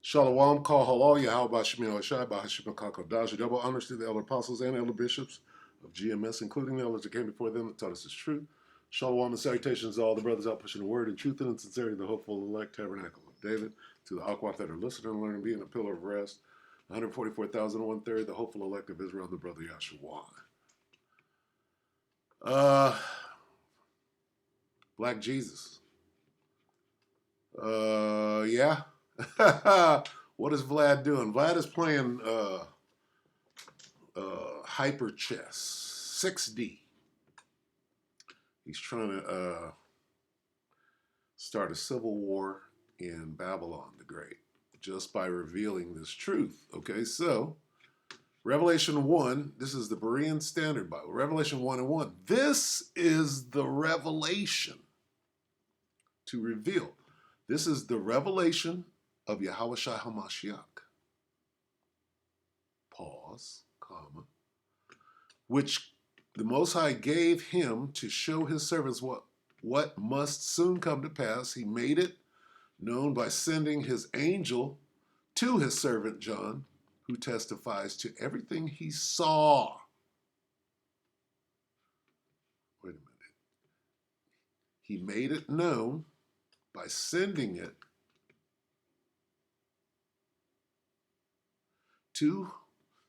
Shalom, call halal, Yahweh Shemil Shai, Bahashim Kakodash, double honors to the elder apostles and elder bishops of GMS, including the elders that came before them that taught us the truth. Shalom and salutations to all the brothers out pushing the word in truth and in sincerity, the hopeful elect tabernacle of David, to the Aquath that are listening and learning, being a pillar of rest, 144,000 1/3, the hopeful elect of Israel, the brother Yahshua. Black Jesus. Yeah. What is Vlad doing? Vlad is playing hyper chess, 6D. He's trying to start a civil war in Babylon the Great just by revealing this truth. Okay, so Revelation 1, this is the Berean Standard Bible. Revelation 1 and 1. This is the revelation to reveal. This is the revelation of Yahweh Shai HaMashiach. Pause, comma. Which the Most High gave him to show his servants what must soon come to pass. He made it known by sending his angel to his servant John, who testifies to everything he saw. Wait a minute. He made it known by sending it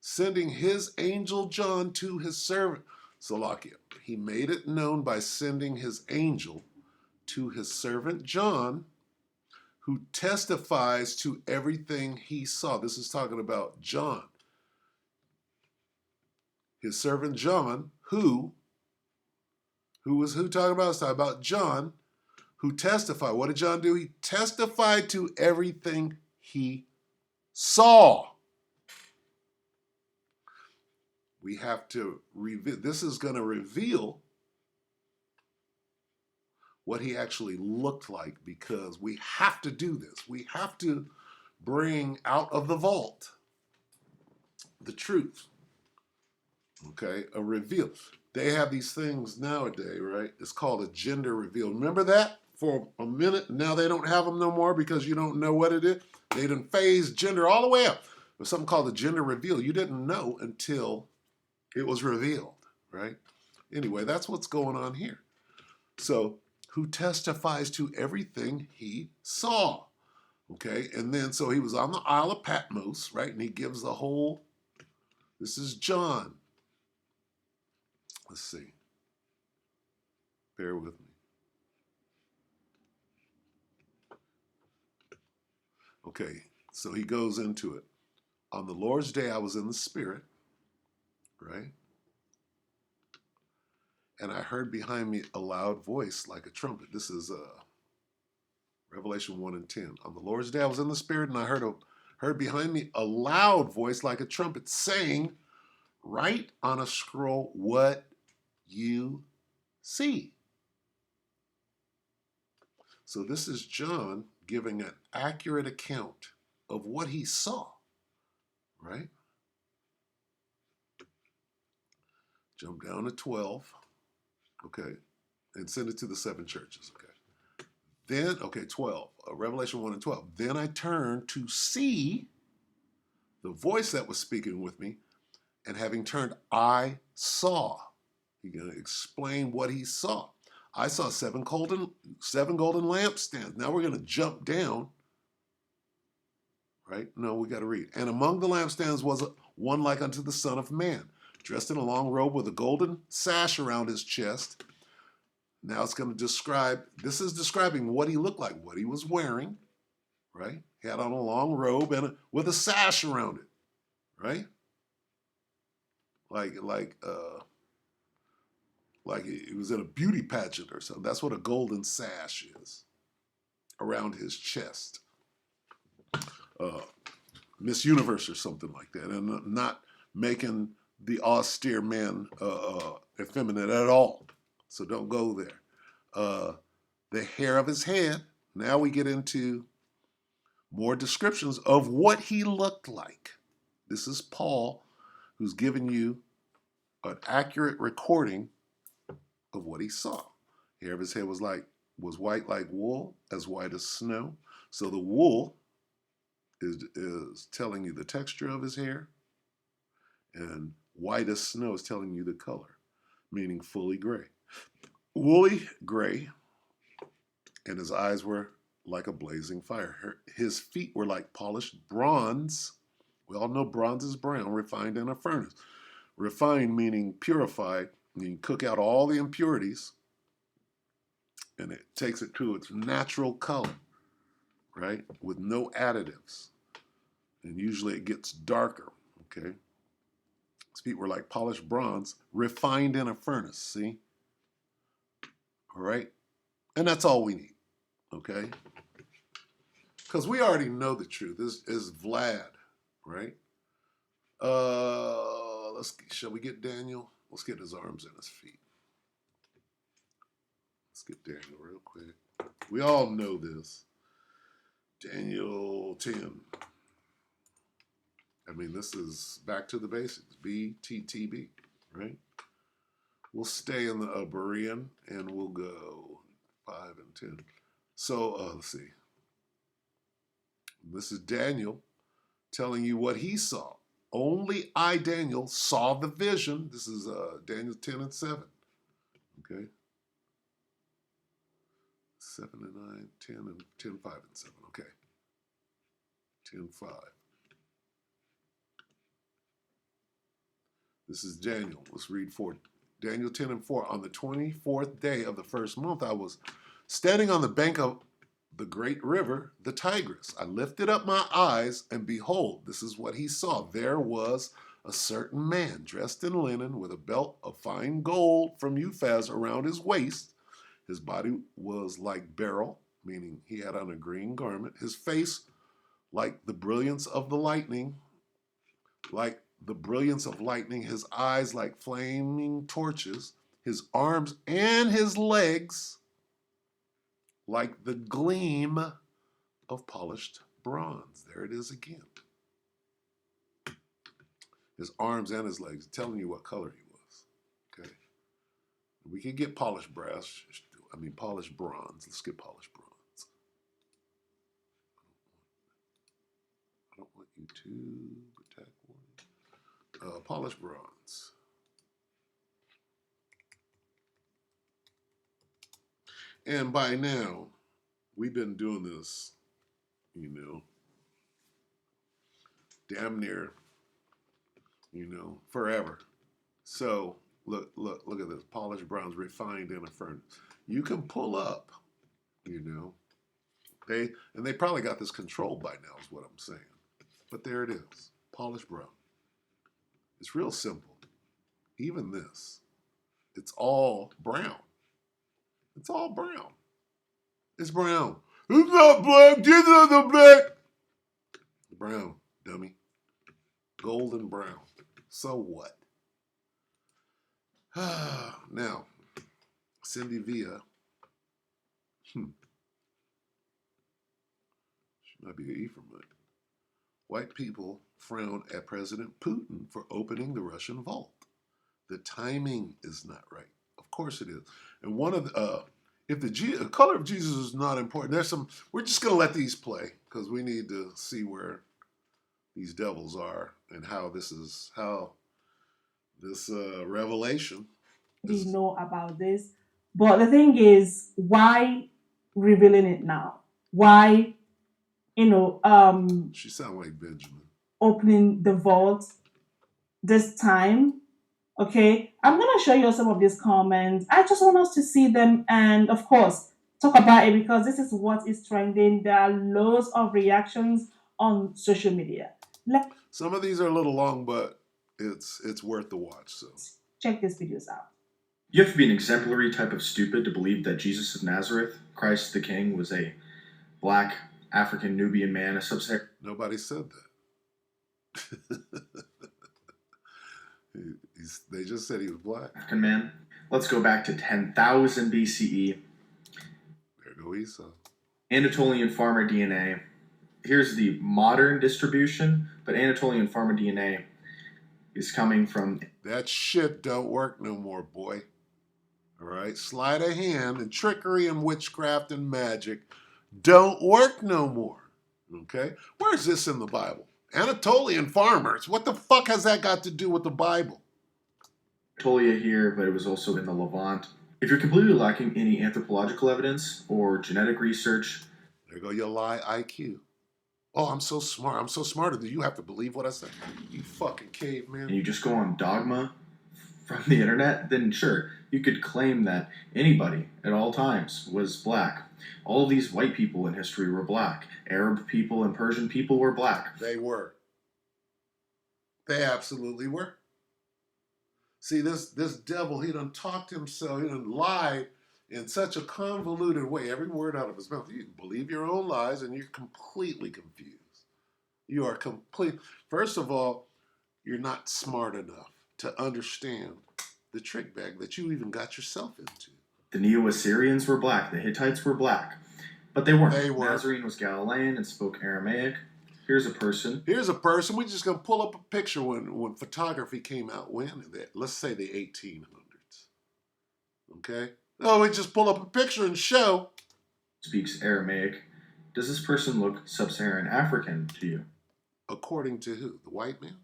sending his angel John to his servant. Salakia. He made it known by sending his angel to his servant John, who testifies to everything he saw. This is talking about John. His servant John, who was who talking about? It's talking about John, who testified. What did John do? He testified to everything he saw. We have to reveal. This is going to reveal what he actually looked like, because we have to do this. We have to bring out of the vault the truth. Okay, a reveal. They have these things nowadays, right? It's called a gender reveal. Remember that for a minute? Now they don't have them no more because you don't know what it is. They done phased gender all the way up. There's something called a gender reveal. You didn't know until it was revealed, right? Anyway, that's what's going on here. So, who testifies to everything he saw? Okay, and then so he was on the Isle of Patmos, right? And he gives the whole, this is John. Let's see. Bear with me. Okay, so he goes into it. On the Lord's day, I was in the Spirit, right? And I heard behind me a loud voice like a trumpet. This is Revelation 1 and 10. On the Lord's day, I was in the Spirit, and I heard behind me a loud voice like a trumpet saying, write on a scroll what you see. So this is John giving an accurate account of what he saw, right? Jump down to 12, okay, and send it to the 7 churches, okay. Then, okay, 12, Revelation 1 and 12. Then I turned to see the voice that was speaking with me, and having turned, I saw. He's going to explain what he saw. I saw seven golden lampstands. Now we're going to jump down, right? No, we got to read. And among the lampstands was one like unto the Son of Man, dressed in a long robe with a golden sash around his chest. Now it's going to describe, this is describing what he looked like, what he was wearing, right? He had on a long robe and with a sash around it, right? Like he was in a beauty pageant or something. That's what a golden sash is around his chest. Miss Universe or something like that, and not making the austere man effeminate at all. So don't go there. The hair of his head. Now we get into more descriptions of what he looked like. This is Paul, who's giving you an accurate recording of what he saw. Hair of his head was white like wool, as white as snow. So the wool is is telling you the texture of his hair, and white as snow is telling you the color, meaning fully gray. Woolly gray, and his eyes were like a blazing fire. His feet were like polished bronze. We all know bronze is brown, refined in a furnace. Refined meaning purified. You can cook out all the impurities, and it takes it to its natural color, right? With no additives. And usually it gets darker, okay? His feet were like polished bronze, refined in a furnace, see? All right? And that's all we need, okay? Because we already know the truth. This is Vlad, right? Shall we get Daniel? Let's get his arms and his feet. Let's get Daniel real quick. We all know this. Daniel 10. I mean, this is back to the basics. BTTB, right? We'll stay in the Berean and we'll go 5 and 10. So, let's see. This is Daniel telling you what he saw. Only I, Daniel, saw the vision. This is Daniel 10 and 7. Okay? 7 and 9, 10 and 10, 5 and 7. Okay. 10, 5. This is Daniel. Let's read 4. Daniel 10 and 4. On the 24th day of the first month, I was standing on the bank of the great river, the Tigris. I lifted up my eyes, and behold, this is what he saw. There was a certain man dressed in linen with a belt of fine gold from Uphaz around his waist. His body was like beryl, meaning he had on a green garment. His face like the brilliance of the lightning, like the brilliance of lightning. His eyes like flaming torches. His arms and his legs like the gleam of polished bronze. There it is again. His arms and his legs, telling you what color he was. Okay. We can get polished brass. Polished bronze. Let's get polished bronze. I don't want you to attack one. Polished bronze. And by now, we've been doing this, damn near, forever. So look at this. Polished bronze refined in a furnace. You can pull up, They probably got this controlled by now is what I'm saying. But there it is. Polished brown. It's real simple. Even this. It's all brown. It's all brown. It's brown. It's not black. This is the black. Brown, dummy. Golden brown. So what? Now, Cindy Villa. She might be an Ephraimite. White people frown at President Putin for opening the Russian vault. The timing is not right. Of course it is. And one of the, if the color of Jesus is not important, we're just going to let these play because we need to see where these devils are and how this revelation. We know about this. But the thing is, why revealing it now? Why, She sounds like Benjamin. opening the vault this time? Okay, I'm gonna show you some of these comments. I just want us to see them and, of course, talk about it because this is what is trending. There are loads of reactions on social media. Let's Some of these are a little long, but it's worth the watch. So check these videos out. You have to be an exemplary type of stupid to believe that Jesus of Nazareth, Christ the King, was a black African Nubian man, a sub-Saharan. Nobody said that. They just said he was black. African man. Let's go back to 10,000 BCE. There go Esau. Anatolian farmer DNA. Here's the modern distribution, but Anatolian farmer DNA is coming from... That shit don't work no more, boy. All right? Sleight of hand and trickery and witchcraft and magic don't work no more. Okay? Where's this in the Bible? Anatolian farmers. What the fuck has that got to do with the Bible? Anatolia here, but it was also in the Levant. If you're completely lacking any anthropological evidence or genetic research, There go your lie IQ. Oh, I'm so smart. I'm so smarter than you have to believe what I say. You fucking caveman. and you just go on dogma from the internet, then sure, you could claim that anybody at all times was black. All of these white people in history were black. Arab people and Persian people were black. They were. They absolutely were. See, this devil, he done talked himself, he done lied in such a convoluted way. Every word out of his mouth. You believe your own lies and you're completely confused. You are complete. First of all, you're not smart enough to understand the trick bag that you even got yourself into. The Neo-Assyrians were black. The Hittites were black. But they weren't. They were. Nazarene was Galilean and spoke Aramaic. Here's a person. Here's a person. We're just going to pull up a picture when photography came out. When? Let's say the 1800s. Okay? Oh, we just pull up a picture and show. Speaks Aramaic. Does this person look sub-Saharan African to you? According to who? The white man?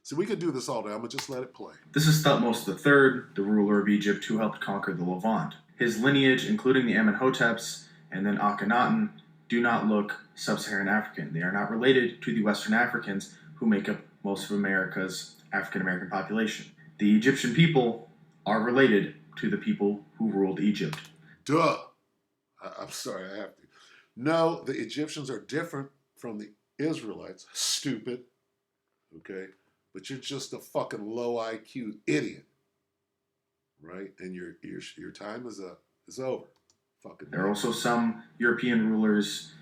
See, we could do this all day. I'm going to just let it play. This is Thutmose III, the ruler of Egypt who helped conquer the Levant. His lineage, including the Amenhoteps and then Akhenaten, do not look sub-Saharan African. They are not related to the Western Africans who make up most of America's African-American population. The Egyptian people are related to the people who ruled Egypt. Duh. I'm sorry, I have to. No, the Egyptians are different from the Israelites. Stupid. Okay? But you're just a fucking low IQ idiot. Right? And your time is over. Fucking There are also some European rulers,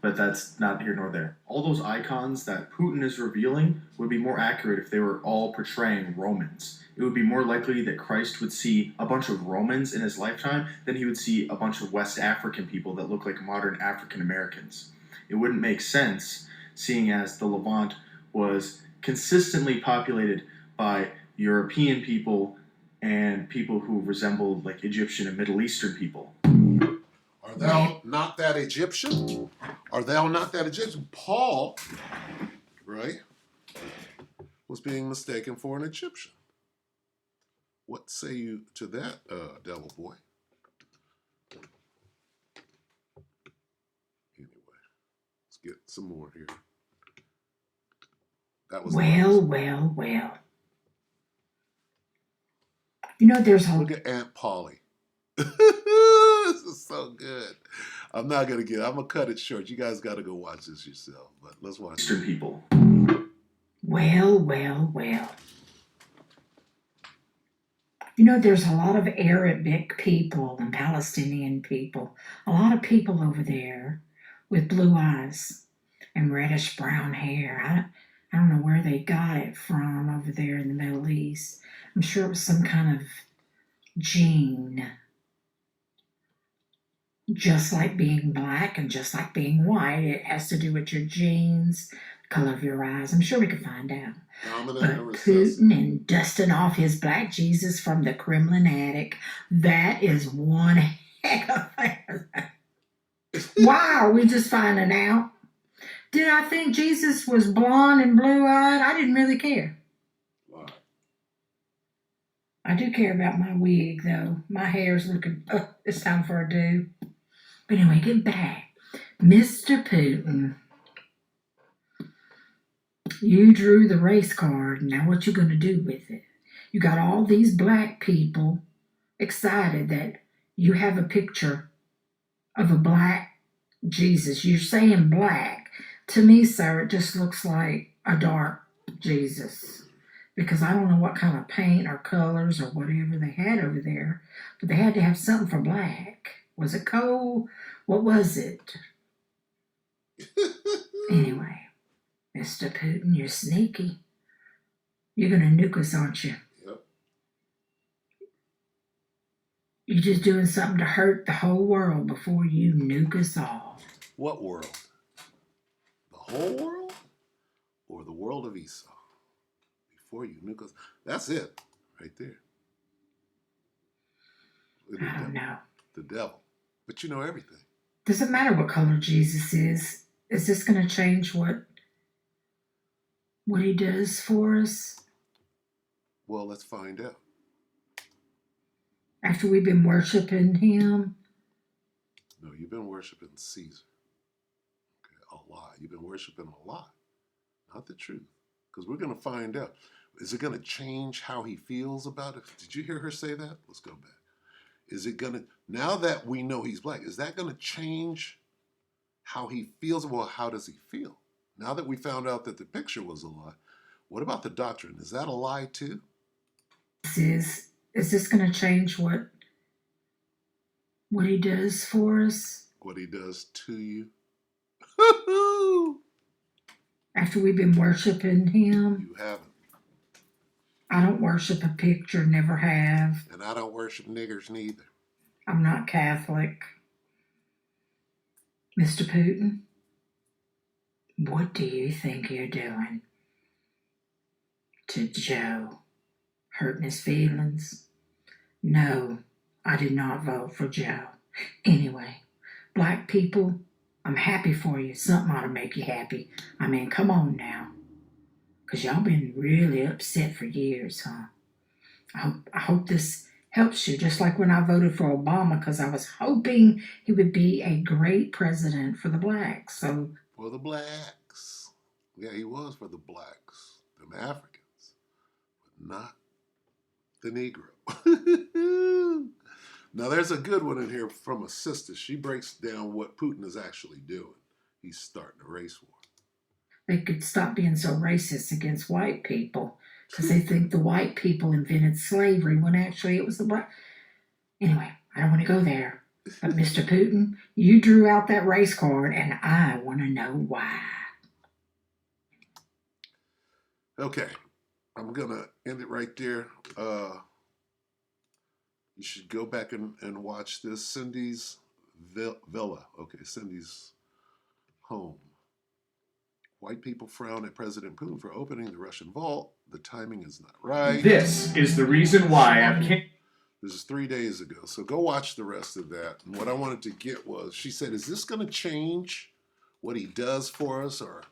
but that's not here nor there. All those icons that Putin is revealing would be more accurate if they were all portraying Romans. It would be more likely that Christ would see a bunch of Romans in his lifetime than he would see a bunch of West African people that look like modern African Americans. It wouldn't make sense, seeing as the Levant was consistently populated by European people and people who resembled like Egyptian and Middle Eastern people. Are thou not that Egyptian? Are thou not that Egyptian? Paul, right, was being mistaken for an Egyptian. What say you to that, devil boy? Anyway, let's get some more here. That was Well. You know, there's a Look at Aunt Polly. This is so good. I'm gonna cut it short. You guys gotta go watch this yourself. But let's watch Eastern people. well. You know, there's a lot of Arabic people and Palestinian people. A lot of people over there with blue eyes and reddish brown hair. I don't know where they got it from over there in the Middle East. I'm sure it was some kind of gene. Just like being black and just like being white, it has to do with your genes, color of your eyes. I'm sure we could find out. Dominant But and recessive. Putin and dusting off his black Jesus from the Kremlin attic, that is one heck of a... Why are we just finding out? Did I think Jesus was blonde and blue-eyed? I didn't really care. Wow. I do care about my wig, though. My hair's looking... it's time for a do. But anyway, get back. Mr. Putin, you drew the race card. Now what you going to do with it? You got all these black people excited that you have a picture of a black Jesus. You're saying black. To me, sir, it just looks like a dark Jesus. Because I don't know what kind of paint or colors or whatever they had over there, but they had to have something for black. Was it coal? What was it? Anyway, Mr. Putin, you're sneaky. You're going to nuke us, aren't you? Yep. You're just doing something to hurt the whole world before you nuke us all. What world? The whole world? Or the world of Esau? Before you nuke us. That's it. Right there. The I don't know. The devil. But you know everything. Doesn't matter what color Jesus is is this going to change what he does for us Well, let's find out. after we've been worshiping him? No, you've been worshiping Caesar. Okay, a lie. You've been worshiping a lie, not the truth. Because we're going to find out. Is it going to change how he feels about it? Did you hear her say that? Let's go back. Is it going to, now that we know he's black, is that going to change how he feels? Well, how does he feel? Now that we found out that the picture was a lie, what about the doctrine? Is that a lie too? Is this going to change what he does for us What he does to you? after we've been worshiping him? You haven't. I don't worship a picture, never have. And I don't worship niggers neither. I'm not Catholic. Mr. Putin, what do you think you're doing to Joe? Hurting his feelings? No, I did not vote for Joe. Anyway, black people, I'm happy for you. Something ought to make you happy. I mean, come on now. Because y'all been really upset for years, huh? I hope this helps you, just like when I voted for Obama, because I was hoping he would be a great president for the blacks. So For the blacks. Yeah, he was for the blacks, them Africans, but not the Negro. Now, there's a good one in here from a sister. She breaks down what Putin is actually doing. He's starting a race war. they could stop being so racist against white people, because they think the white people invented slavery when actually it was the black. Anyway, I don't want to go there. But Mr. Putin, you drew out that race card, and I want to know why. Okay, I'm going to end it right there. You should go back and watch this. Cindy's villa. Okay, Cindy's home. White people frown at President Putin for opening the Russian vault. The timing is not right. This is the reason why I've This is 3 days ago. So go watch the rest of that. And what I wanted to get was, she said, is this going to change what he does for us or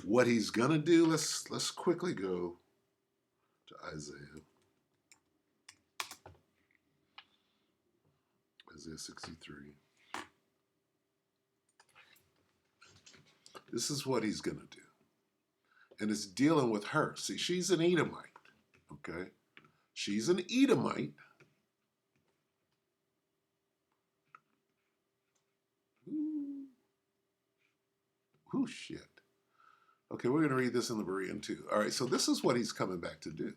what he's going to do? Let's quickly go to Isaiah. Isaiah 63. This is what he's going to do. And it's dealing with her. See, she's an Edomite. Okay? She's an Edomite. Ooh, shit. Okay, we're going to read this in the Berean too. All right, so this is what he's coming back to do.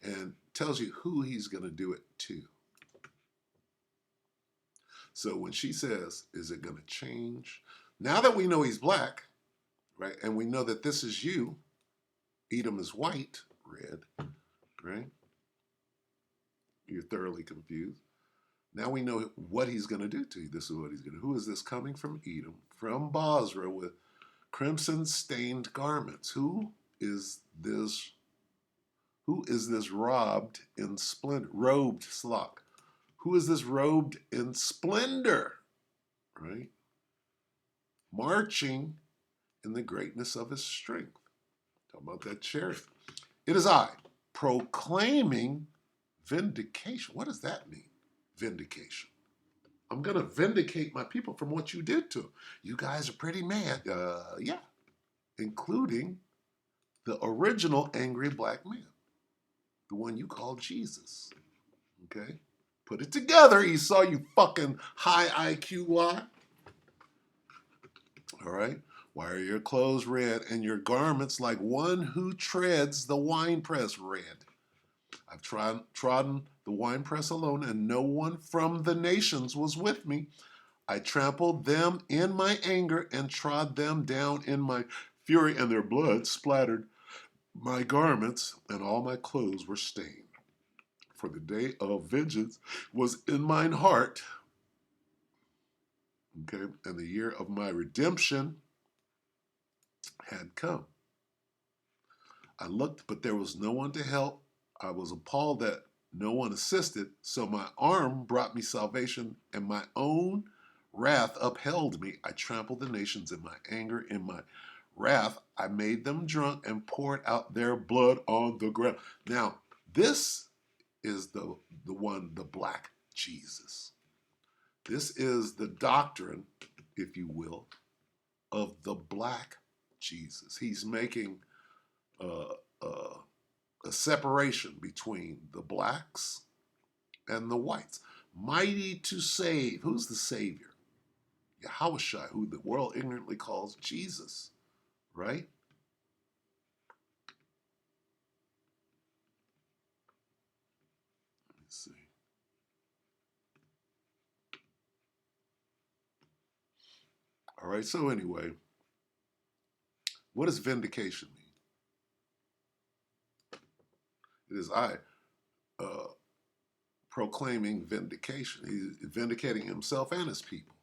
And tells you who he's going to do it to. So when she says, is it going to change? Now that we know he's black, right, and we know that this is you, Edom is white, red, right? You're thoroughly confused. Now we know what he's going to do to you. This is what he's going to do. Who is this coming from Edom, from Basra, with crimson-stained garments? Who is this robed in splendor? Robed, slock. Who is this robed in splendor? Right? Marching in the greatness of his strength. Talk about that chariot. It is I, proclaiming vindication. What does that mean? Vindication. I'm going to vindicate my people from what you did to them. You guys are pretty mad. Yeah. Including the original angry black man. The one you called Jesus. Okay? Put it together, Esau, you fucking high IQ lie. All right? Why are your clothes red and your garments like one who treads the winepress red? I've trodden the winepress alone, and no one from the nations was with me. I trampled them in my anger and trod them down in my fury, and their blood splattered my garments, and all my clothes were stained. For the day of vengeance was in mine heart. Okay, and the year of my redemption had come. I looked, but there was no one to help. I was appalled that no one assisted, so my arm brought me salvation, and my own wrath upheld me. I trampled the nations in my anger. In my wrath, I made them drunk and poured out their blood on the ground. Now, this is the one, the black Jesus. This is the doctrine, if you will, of the black Jesus. He's making a separation between the blacks and the whites. Mighty to save. Who's the Savior? Yahushua, who the world ignorantly calls Jesus, right? Let me see. All right, so anyway, what does vindication mean? It is I proclaiming vindication. He's vindicating himself and his people.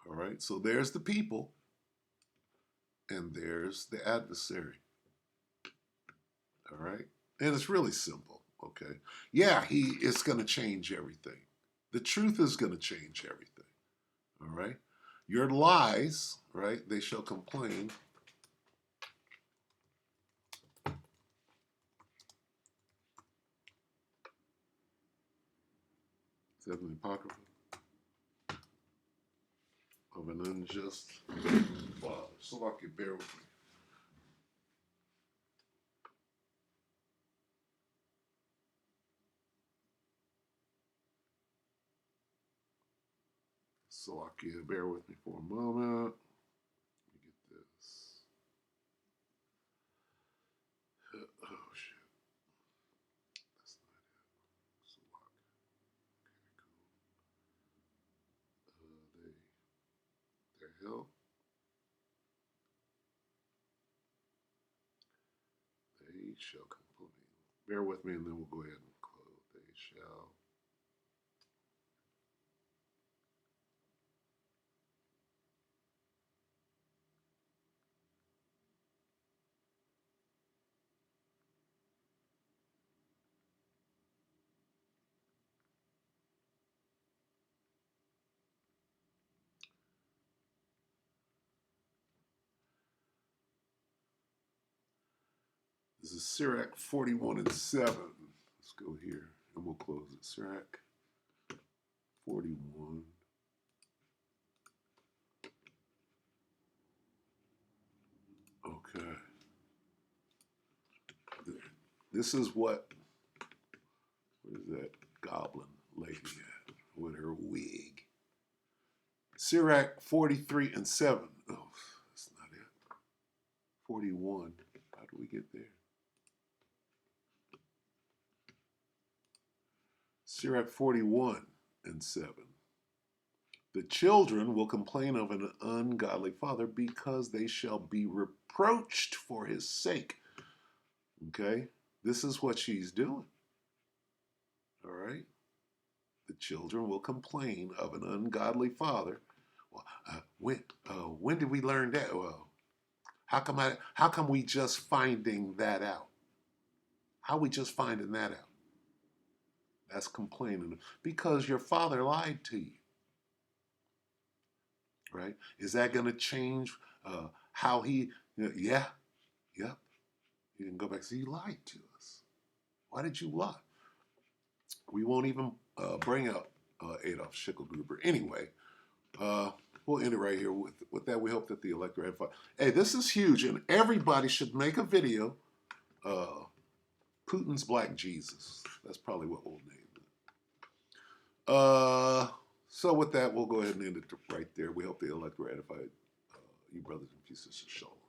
All right, so there's the people and there's the adversary. All right, and it's really simple. Okay, yeah, he is going to change everything. The truth is going to change everything. All right, your lies, right? They shall complain. Is that an apocrypha of an unjust father? So I could bear with me. Salakia, bear with me for a moment. Let me get this. Oh shit, that's not it. Salak. Okay, cool. Their help. They shall complain. Bear with me, and then we'll go ahead and close. They shall. This is Sirach 41 and 7. Let's go here, and we'll close it. Sirach 41. Okay. This is what is that goblin lady at with her wig? Sirach 43 and 7. Oh, that's not it. 41. How do we get there? Sirach 41 and 7. The children will complain of an ungodly father because they shall be reproached for his sake. Okay? This is what she's doing. All right? The children will complain of an ungodly father. Well, when did we learn that? Well, how come we just finding that out? How we just finding that out? That's complaining because your father lied to you, right? Is that going to change how he? Yeah, yep. You can go back and say you lied to us. Why did you lie? We won't even bring up Adolf Schicklgruber. Anyway, we'll end it right here. With that, we hope that the electorate had fun. Hey, this is huge, and everybody should make a video. Putin's Black Jesus. That's probably what we'll name it. So with that, we'll go ahead and end it right there. We hope the electorate ratified you brothers and sisters. Shalom.